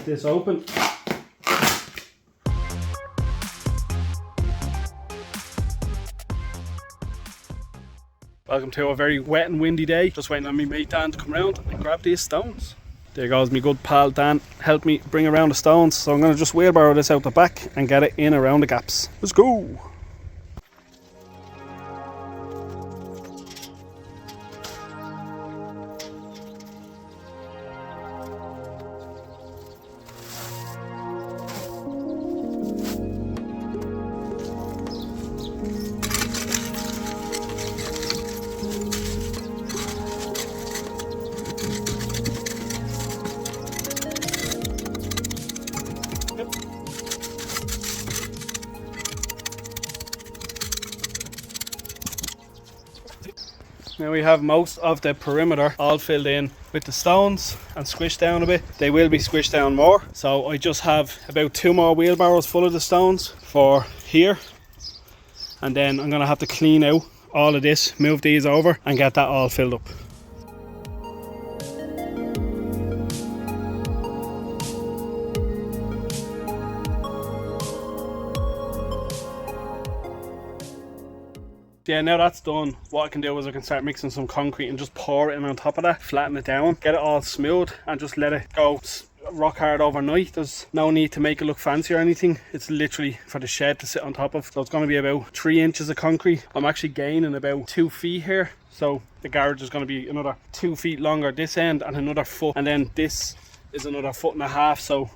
this open. Welcome to a very wet and windy day. Just waiting on me mate Dan to come around and grab these stones. There goes me good pal Dan, help me bring around the stones. So I'm going to just wheelbarrow this out the back and get it in around the gaps. Let's go! Now we have most of the perimeter all filled in with the stones and squished down a bit. They will be squished down more. So I just have about 2 more wheelbarrows full of the stones for here. And then I'm going to have to clean out all of this, move these over and get that all filled up. Yeah, now that's done, what I can do is I can start mixing some concrete and just pour it in on top of that, flatten it down, get it all smooth and just let it go rock hard overnight. There's no need to make it look fancy or anything. It's literally for the shed to sit on top of. So it's going to be about 3 inches of concrete. I'm actually gaining about 2 feet here. So the garage is going to be another 2 feet longer this end and another foot. And then this is another 1.5 feet, so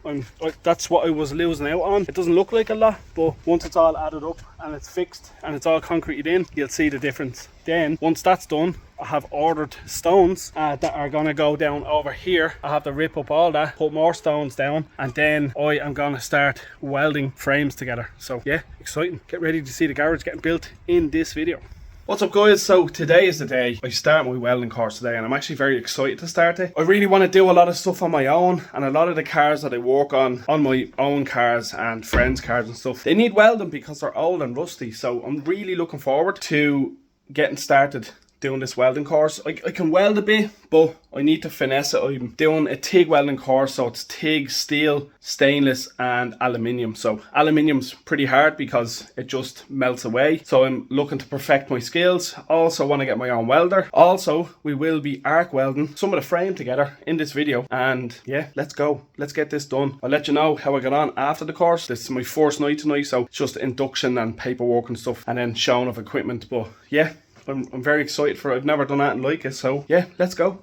that's what I was losing out on. It doesn't look like a lot, but once it's all added up and it's fixed and it's all concreted in, you'll see the difference. Then once that's done, I have ordered stones that are gonna go down over here. I have to rip up all that, put more stones down, and then I am gonna start welding frames together. So yeah, exciting. Get ready to see the garage getting built in this video. What's up guys? So today is the day I start my welding course today, and I'm actually very excited to start it. I really want to do a lot of stuff on my own, and a lot of the cars that I work on my own cars and friends' cars and stuff, they need welding because they're old and rusty. So I'm really looking forward to getting started doing this welding course. I can weld a bit, but I need to finesse it. I'm doing a TIG welding course, so it's TIG, steel, stainless and aluminium. So aluminium's pretty hard because it just melts away. So I'm looking to perfect my skills. Also want to get my own welder. Also, we will be arc welding some of the frame together in this video. And yeah, let's go. Let's get this done. I'll let you know how I get on after the course. This is my first night tonight, so it's just induction and paperwork and stuff, and then showing of equipment. But yeah, I'm very excited for it. I've never done anything like it, so yeah, let's go.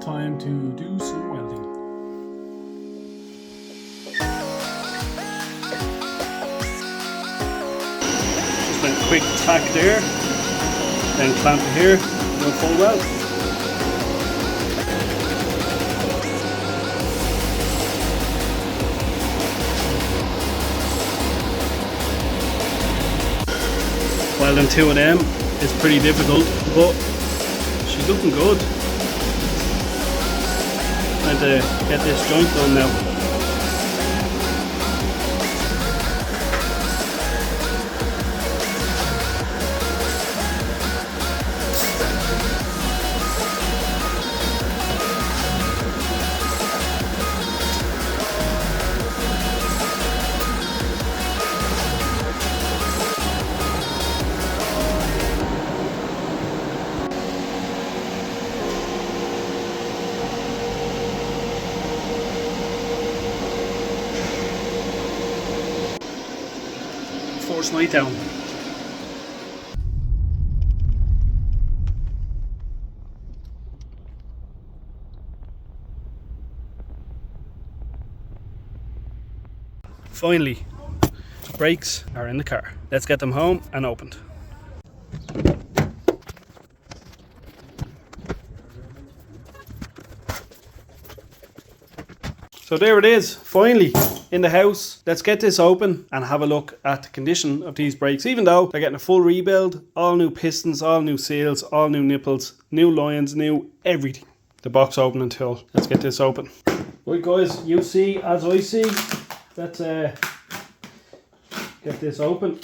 Time to do some welding. Just a quick tack there, then clamp it here, do a full weld. Welding 2 of them is pretty difficult, but she's looking good. Trying to get this joint done now. First night down. Finally, the brakes are in the car. Let's get them home and opened. So there it is, finally in the house. Let's get this open and have a look at the condition of these brakes. Even though they're getting a full rebuild, all new pistons, all new seals, all new nipples, new lines, new everything. The box opening tool. Let's get this open. Right guys, you see as I see. Let's get this open.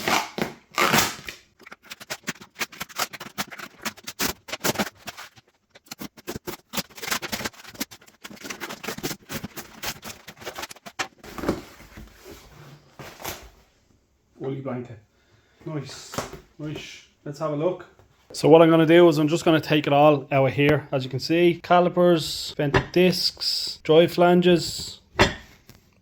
woolly blanket. Nice. Let's have a look. So what I'm going to do is I'm just going to take it all out of here. As you can see, calipers, vented discs, drive flanges,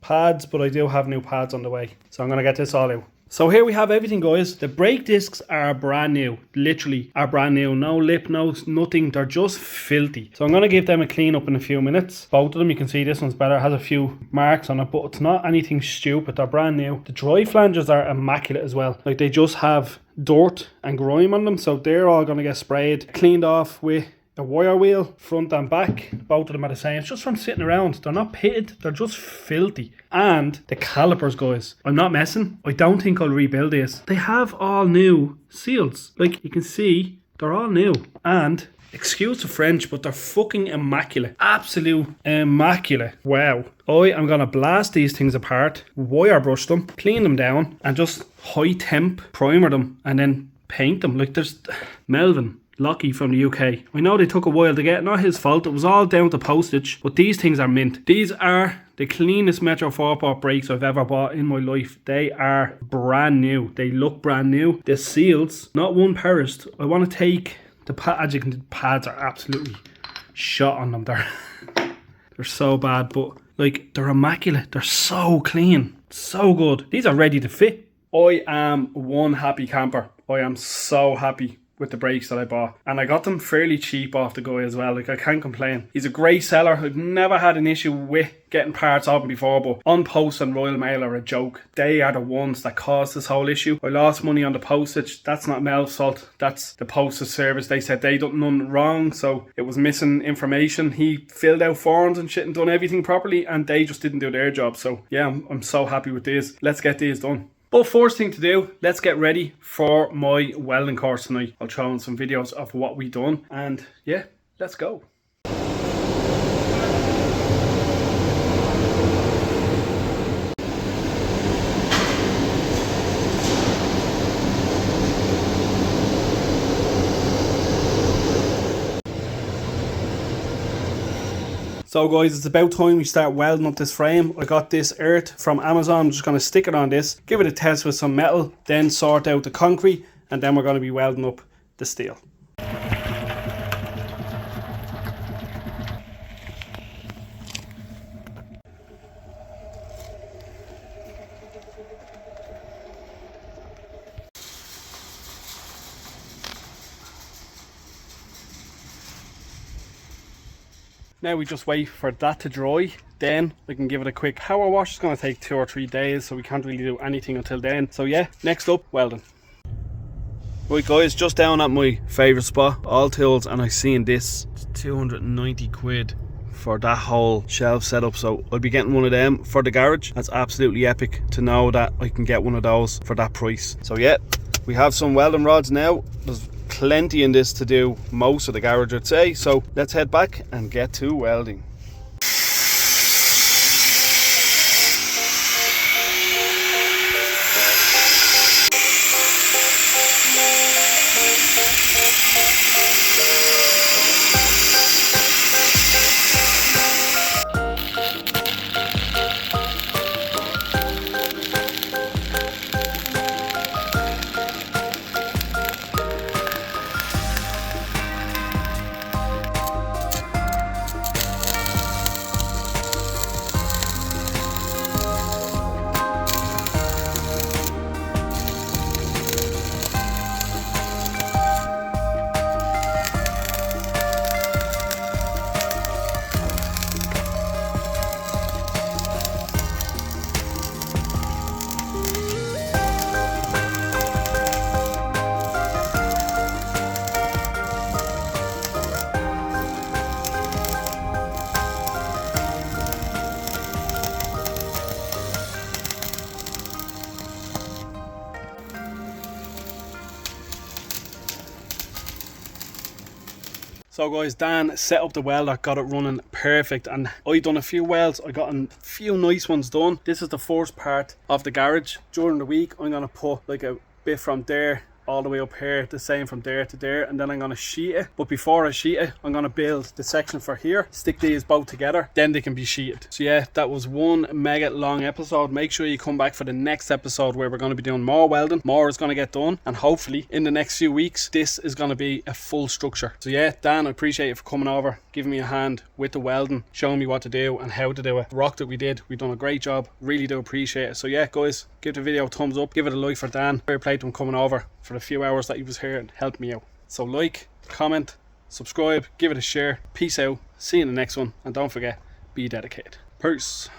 pads, but I do have new pads on the way. So I'm going to get this all out. So here we have everything, guys. The brake discs are brand new. Literally are brand new. No lip, no nothing. They're just filthy. So I'm going to give them a clean up in a few minutes. Both of them, you can see this one's better. It has a few marks on it, but it's not anything stupid. They're brand new. The drive flanges are immaculate as well. Like, they just have dirt and grime on them. So they're all going to get sprayed, cleaned off with a wire wheel, front and back. Both of them are the same. It's just from sitting around. They're not pitted. They're just filthy. And the calipers, guys, I'm not messing. I don't think I'll rebuild this. They have all new seals. Like, you can see, they're all new. And, excuse the French, but they're fucking immaculate. Absolute immaculate. Wow. I am going to blast these things apart, wire brush them, clean them down, and just high temp primer them, and then paint them. Like, there's Melvin Lockie from the UK. I know they took a while to get, not his fault, it was all down to postage, but these things are mint. These are the cleanest Metro 4-pot brakes I've ever bought in my life. They are brand new. They look brand new. The seals, not one perished. I want to take the pads are absolutely shot on them. They're so bad, but like, they're immaculate. They're so clean, so good. These are ready to fit. I am one happy camper. I am so happy with the brakes that I bought, and I got them fairly cheap off the guy as well. Like, I can't complain. He's a great seller. I've never had an issue with getting parts off him before, but On Post and Royal Mail are a joke. They are the ones that caused this whole issue. I lost money on the postage. That's not Mel's fault. That's the postage service. They said they done none wrong, so it was missing information. He filled out forms and shit and done everything properly, and they just didn't do their job. So yeah, I'm so happy with this. Let's get these done. But first thing to do, let's get ready for my welding course tonight. I'll throw in some videos of what we done, and yeah, let's go. So guys, it's about time we start welding up this frame. I got this earth from Amazon. I'm just going to stick it on this, give it a test with some metal, then sort out the concrete, and then we're going to be welding up the steel. Now we just wait for that to dry, then we can give it a quick power wash. It's going to take 2 or 3 days, so we can't really do anything until then. So yeah, next up, welding. Right guys, just down at my favourite spot, All Tools, and I seen this. It's 290 quid for that whole shelf setup, so I'll be getting one of them for the garage. That's absolutely epic to know that I can get one of those for that price. So yeah, we have some welding rods now. There's plenty in this to do most of the garage, I'd say, so let's head back and get to welding. So guys, Dan set up the welder, got it running perfect, and I done a few welds. I got a few nice ones done. This is the first part of the garage. During the week I'm gonna put like a bit from there all the way up here, the same from there to there, and then I'm going to sheet it. But before I sheet it, I'm going to build the section for here, stick these both together, then they can be sheeted. So yeah, that was one mega long episode. Make sure you come back for the next episode where we're going to be doing more welding. More is going to get done, and hopefully in the next few weeks this is going to be a full structure. So yeah, Dan, I appreciate you for coming over, giving me a hand with the welding, showing me what to do and how to do it. Rocked it, we did. We've done a great job, really do appreciate it. So yeah guys, give the video a thumbs up, give it a like for Dan. Fair play to him coming over for the few hours that he was here and helped me out. So like, comment, subscribe, give it a share. Peace out, see you in the next one, and don't forget, be dedicated. Peace.